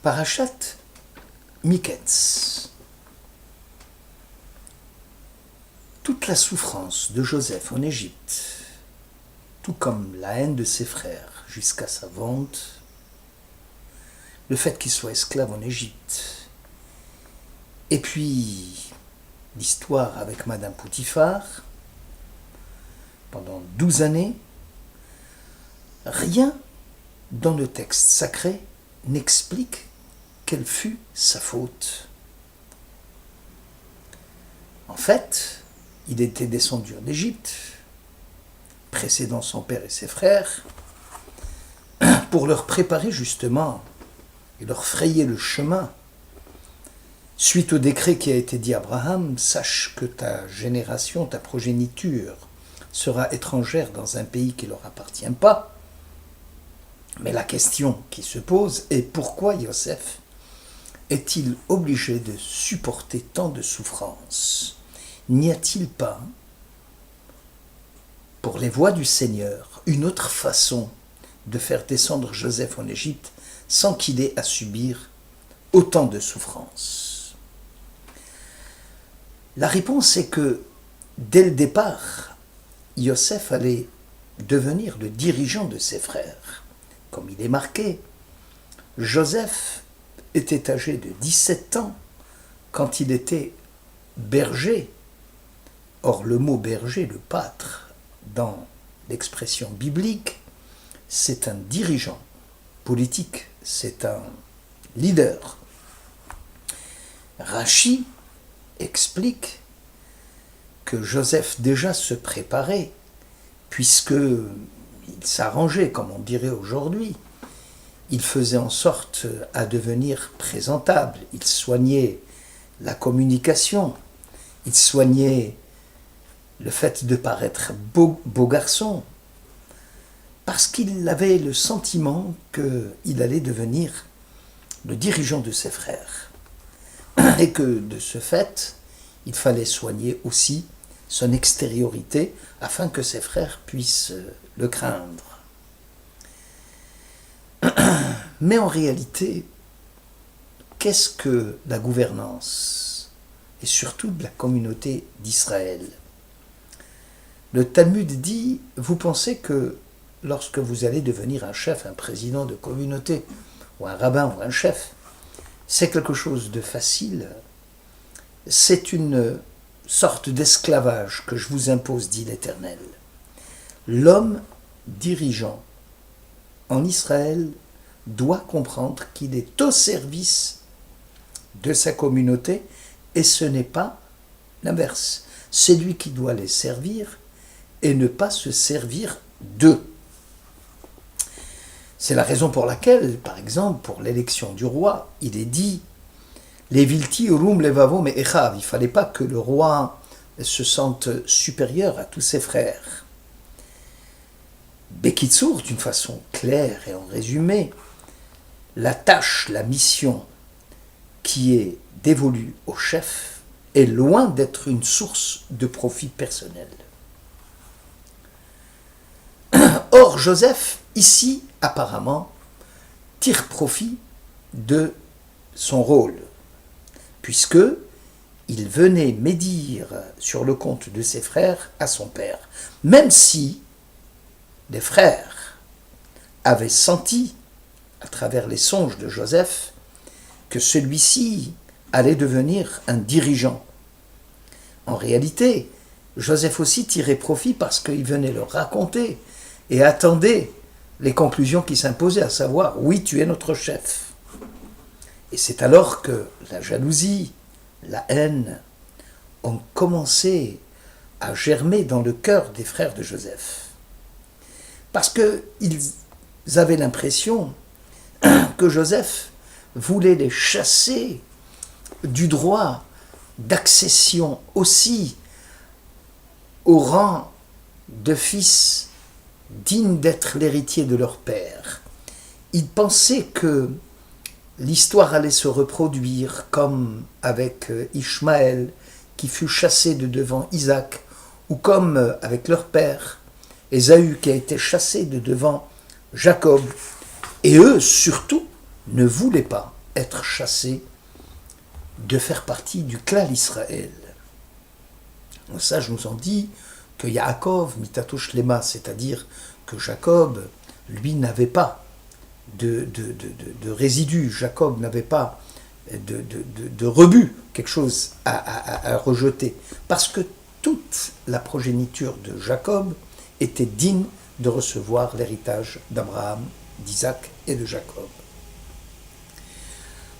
Parashat Miketz. Toute la souffrance de Joseph en Égypte, tout comme la haine de ses frères jusqu'à sa vente, le fait qu'il soit esclave en Égypte, et puis l'histoire avec Madame Poutifar, pendant 12 années, rien dans le texte sacré n'explique quelle fut sa faute. En fait, il était descendu en Égypte, précédant son père et ses frères, pour leur préparer justement et leur frayer le chemin. Suite au décret qui a été dit à Abraham, sache que ta génération, ta progéniture sera étrangère dans un pays qui ne leur appartient pas. Mais la question qui se pose est pourquoi Yosef est-il obligé de supporter tant de souffrances? N'y a-t-il pas, pour les voies du Seigneur, une autre façon de faire descendre Joseph en Égypte sans qu'il ait à subir autant de souffrances? La réponse est que, dès le départ, Yosef allait devenir le dirigeant de ses frères. Comme il est marqué, Joseph était âgé de 17 ans quand il était berger. Or, le mot berger, le pâtre, dans l'expression biblique, c'est un dirigeant politique, c'est un leader. Rachi explique que Joseph déjà se préparait, puisqu'il s'arrangeait, comme on dirait aujourd'hui. Il faisait en sorte à devenir présentable, il soignait la communication, il soignait le fait de paraître beau garçon, parce qu'il avait le sentiment qu'il allait devenir le dirigeant de ses frères, et que de ce fait, il fallait soigner aussi son extériorité afin que ses frères puissent le craindre. Mais en réalité, qu'est-ce que la gouvernance, et surtout de la communauté d'Israël? Le Talmud dit, vous pensez que lorsque vous allez devenir un chef, un président de communauté, ou un rabbin ou un chef, c'est quelque chose de facile, c'est une sorte d'esclavage que je vous impose, dit l'Éternel. L'homme dirigeant en Israël doit comprendre qu'il est au service de sa communauté et ce n'est pas l'inverse. C'est lui qui doit les servir et ne pas se servir d'eux. C'est la raison pour laquelle, par exemple, pour l'élection du roi, il est dit Levilti urum levavo me'echav. Il ne fallait pas que le roi se sente supérieur à tous ses frères. Bekitsour, d'une façon claire et en résumé, la tâche, la mission qui est dévolue au chef est loin d'être une source de profit personnel. Or, Joseph, ici, apparemment, tire profit de son rôle, puisque il venait médire sur le compte de ses frères à son père, même si les frères avaient senti, à travers les songes de Joseph, que celui-ci allait devenir un dirigeant. En réalité, Joseph aussi tirait profit parce qu'il venait leur raconter et attendait les conclusions qui s'imposaient, à savoir, oui, tu es notre chef. Et c'est alors que la jalousie, la haine ont commencé à germer dans le cœur des frères de Joseph. Parce qu'ils avaient l'impression que Joseph voulait les chasser du droit d'accession aussi au rang de fils dignes d'être l'héritier de leur père. Ils pensaient que l'histoire allait se reproduire comme avec Ishmaël qui fut chassé de devant Isaac, ou comme avec leur père, Ésaü qui a été chassé de devant Jacob. Et eux, surtout, ne voulaient pas être chassé de faire partie du clan d'Israël. Les sages nous ont dit que Yaakov mitato shlema, c'est-à-dire que Jacob, lui, n'avait pas de résidus, Jacob n'avait pas de rebut, quelque chose à rejeter, parce que toute la progéniture de Jacob était digne de recevoir l'héritage d'Abraham, d'Isaac et de Jacob.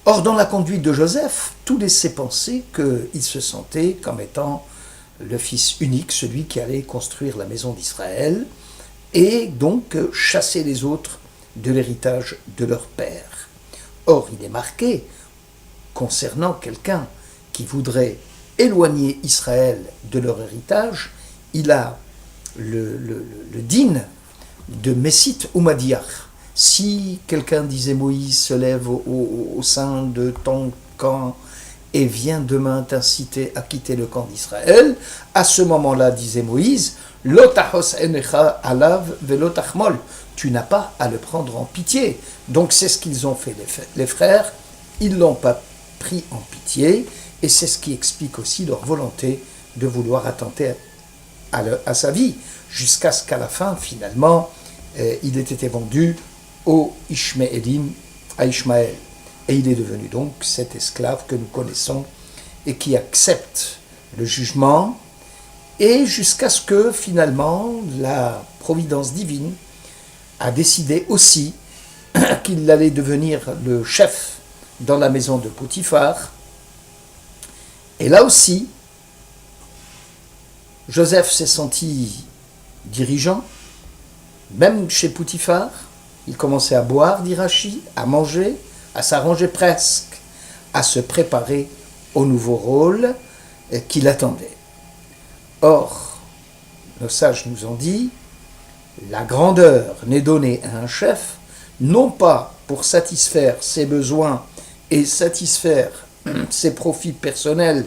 Or, dans la conduite de Joseph, tout laissait penser qu'il se sentait comme étant le fils unique, celui qui allait construire la maison d'Israël, et donc chasser les autres de l'héritage de leur père. Or, il est marqué, concernant quelqu'un qui voudrait éloigner Israël de leur héritage, il a le din de Messite ou Madiach. Si quelqu'un, disait Moïse, se lève au sein de ton camp et vient demain t'inciter à quitter le camp d'Israël, à ce moment-là, disait Moïse, Lotahos enecha alav velotachmol, tu n'as pas à le prendre en pitié. Donc c'est ce qu'ils ont fait les frères, ils ne l'ont pas pris en pitié, et c'est ce qui explique aussi leur volonté de vouloir attenter à sa vie, jusqu'à ce qu'à la fin, finalement, il ait été vendu au Ishmaélim, à Ishmaël. Et il est devenu donc cet esclave que nous connaissons et qui accepte le jugement, et jusqu'à ce que finalement la providence divine a décidé aussi qu'il allait devenir le chef dans la maison de Potiphar. Et là aussi, Joseph s'est senti dirigeant, même chez Potiphar. Il commençait à boire, dit Rachi, à manger, à s'arranger presque, à se préparer au nouveau rôle qui l'attendait. Or, nos sages nous ont dit, la grandeur n'est donnée à un chef, non pas pour satisfaire ses besoins et satisfaire ses profits personnels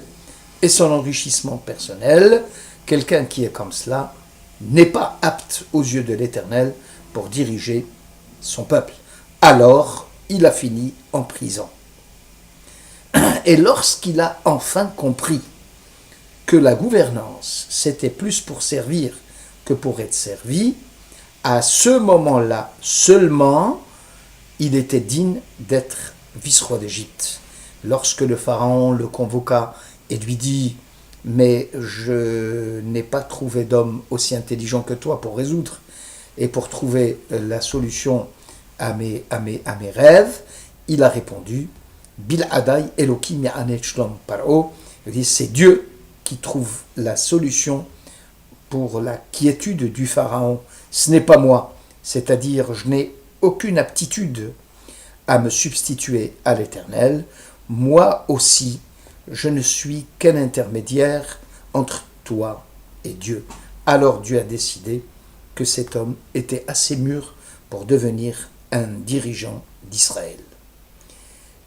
et son enrichissement personnel. Quelqu'un qui est comme cela n'est pas apte aux yeux de l'Éternel pour diriger son peuple. Alors, il a fini en prison. Et lorsqu'il a enfin compris que la gouvernance, c'était plus pour servir que pour être servi, à ce moment-là seulement, il était digne d'être vice-roi d'Égypte. Lorsque le pharaon le convoqua et lui dit « Mais je n'ai pas trouvé d'homme aussi intelligent que toi pour résoudre et pour trouver la solution à mes rêves », il a répondu « Bil Adai Elokim Ya'anet Shlom Paro », il dit « C'est Dieu qui trouve la solution pour la quiétude du pharaon. Ce n'est pas moi, c'est-à-dire je n'ai aucune aptitude à me substituer à l'Éternel. Moi aussi, je ne suis qu'un intermédiaire entre toi et Dieu. » Alors Dieu a décidé que cet homme était assez mûr pour devenir un dirigeant d'Israël.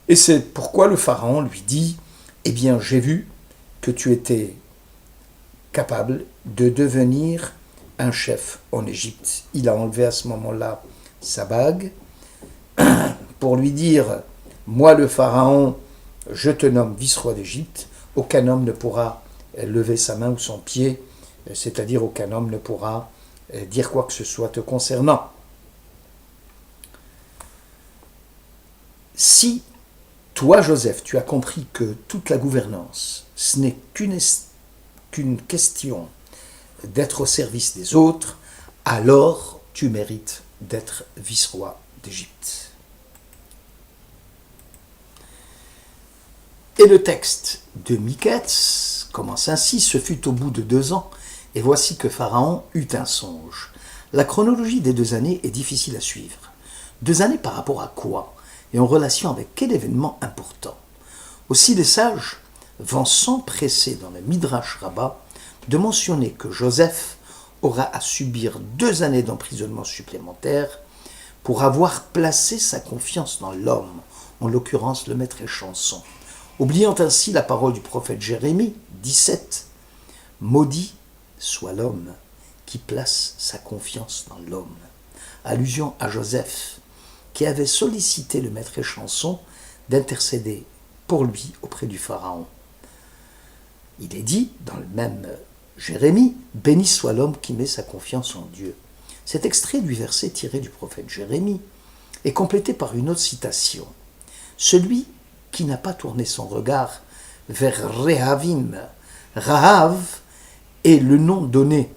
Et c'est pourquoi le pharaon lui dit « Eh bien, j'ai vu que tu étais capable de devenir un chef en Égypte. » Il a enlevé à ce moment-là sa bague pour lui dire « Moi, le pharaon, je te nomme vice-roi d'Égypte. Aucun homme ne pourra lever sa main ou son pied, c'est-à-dire aucun homme ne pourra dire quoi que ce soit te concernant. » Si toi, Joseph, tu as compris que toute la gouvernance, ce n'est qu'une question d'être au service des autres, alors tu mérites d'être vice-roi d'Égypte. Et le texte de Miketz commence ainsi, ce fut au bout de 2 ans, et voici que Pharaon eut un songe. La chronologie des 2 années est difficile à suivre. 2 années par rapport à quoi? Et en relation avec quel événement important? Aussi les sages vont s'empresser dans le Midrash Rabbah de mentionner que Joseph aura à subir 2 années d'emprisonnement supplémentaire pour avoir placé sa confiance dans l'homme, en l'occurrence le maître Échanson, oubliant ainsi la parole du prophète Jérémie 17. « Maudit soit l'homme qui place sa confiance dans l'homme », allusion à Joseph, qui avait sollicité le maître Échanson d'intercéder pour lui auprès du Pharaon. Il est dit dans le même Jérémie, « Béni soit l'homme qui met sa confiance en Dieu ». Cet extrait du verset tiré du prophète Jérémie est complété par une autre citation. « Celui qui n'a pas tourné son regard vers Rehavim ». Rahav est le nom donné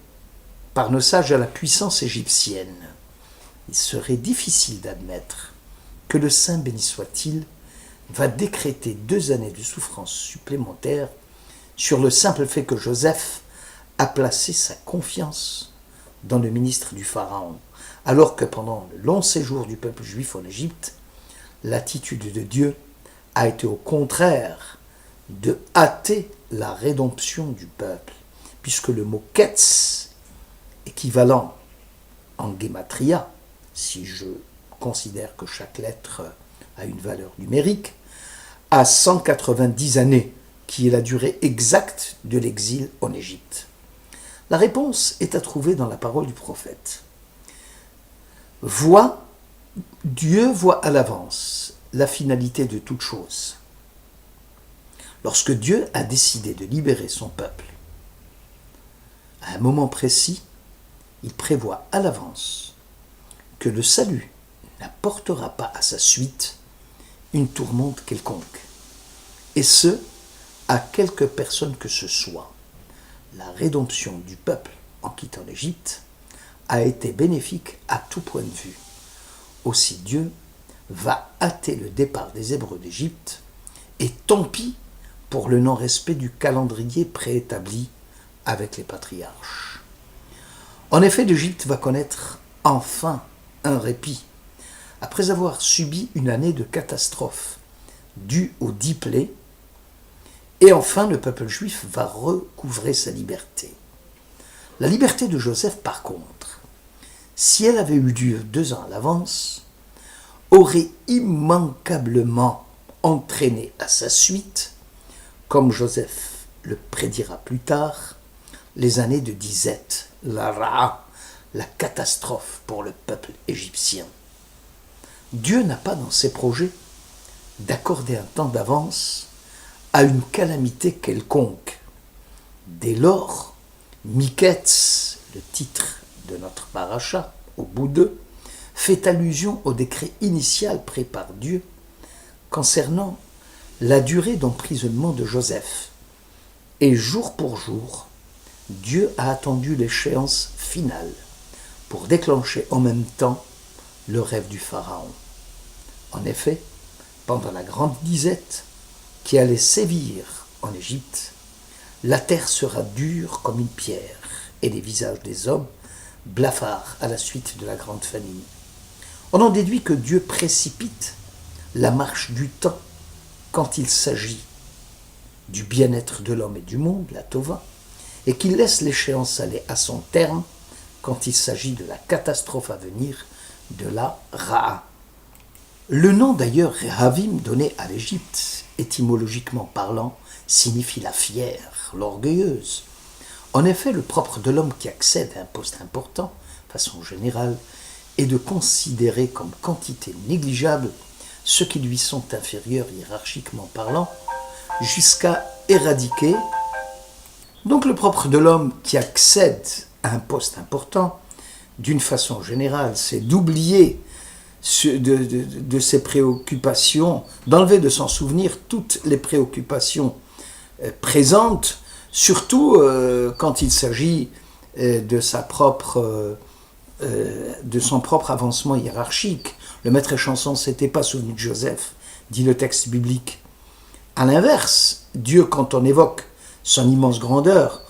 par nos sages à la puissance égyptienne. Il serait difficile d'admettre que le Saint, béni soit-il, va décréter 2 années de souffrance supplémentaires sur le simple fait que Joseph a placé sa confiance dans le ministre du Pharaon, alors que pendant le long séjour du peuple juif en Égypte, l'attitude de Dieu a été au contraire de hâter la rédemption du peuple, puisque le mot ketz, équivalent en guématria, si je considère que chaque lettre a une valeur numérique, a 190 années, qui est la durée exacte de l'exil en Égypte. La réponse est à trouver dans la parole du prophète. Dieu voit à l'avance la finalité de toute chose. Lorsque Dieu a décidé de libérer son peuple, à un moment précis, il prévoit à l'avance que le salut n'apportera pas à sa suite une tourmente quelconque, et ce, à quelque personne que ce soit. La rédemption du peuple en quittant l'Égypte a été bénéfique à tout point de vue. Aussi Dieu va hâter le départ des Hébreux d'Égypte, et tant pis pour le non-respect du calendrier préétabli avec les patriarches. En effet, l'Égypte va connaître enfin un répit, après avoir subi une année de catastrophe due aux 10 plaies, et enfin le peuple juif va recouvrer sa liberté. La liberté de Joseph, par contre, si elle avait eu lieu 2 ans à l'avance, aurait immanquablement entraîné à sa suite, comme Joseph le prédira plus tard, les années de disette, la ra'a, la catastrophe pour le peuple égyptien. Dieu n'a pas dans ses projets d'accorder un temps d'avance à une calamité quelconque. Dès lors, Miketz, le titre de notre paracha, au bout d'eux, fait allusion au décret initial pris par Dieu concernant la durée d'emprisonnement de Joseph. Et jour pour jour, Dieu a attendu l'échéance finale pour déclencher en même temps le rêve du Pharaon. En effet, pendant la grande disette qui allait sévir en Égypte, la terre sera dure comme une pierre et les visages des hommes blafards à la suite de la grande famine. On en déduit que Dieu précipite la marche du temps quand il s'agit du bien-être de l'homme et du monde, la Tova, et qu'il laisse l'échéance aller à son terme quand il s'agit de la catastrophe à venir, de la Ra'a. Le nom d'ailleurs Rehavim donné à l'Égypte, étymologiquement parlant, signifie la fière, l'orgueilleuse. En effet, le propre de l'homme qui accède à un poste important, de façon générale, est de considérer comme quantité négligeable ceux qui lui sont inférieurs hiérarchiquement parlant, jusqu'à éradiquer. Donc le propre de l'homme qui accède à un poste important, d'une façon générale, c'est d'oublier de ses préoccupations, d'enlever de son souvenir toutes les préoccupations présentes, surtout quand il s'agit de son propre avancement hiérarchique. Le maître échanson ne s'était pas souvenu de Joseph, dit le texte biblique. À l'inverse, Dieu, quand on évoque son immense grandeur,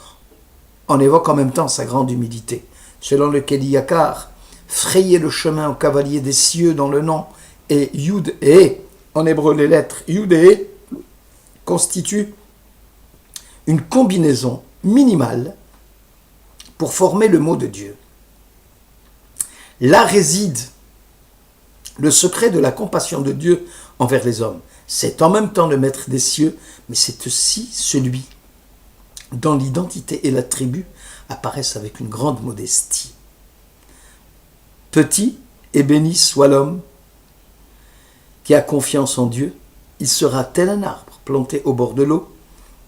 on évoque en même temps sa grande humilité, selon lequel Iyakar frayait le chemin aux cavaliers des cieux dans le nom, et Yud et He, en hébreu les lettres Yud et He, constituent une combinaison minimale pour former le mot de Dieu. Là réside le secret de la compassion de Dieu envers les hommes. C'est en même temps le maître des cieux, mais c'est aussi celui dont l'identité et l'attribut apparaissent avec une grande modestie. Petit et béni soit l'homme qui a confiance en Dieu il sera tel un arbre planté au bord de l'eau,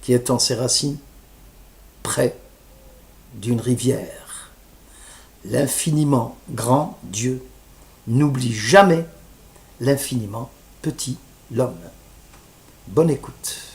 qui étend ses racines près d'une rivière. L'infiniment grand Dieu n'oublie jamais l'infiniment petit l'homme. Bonne écoute.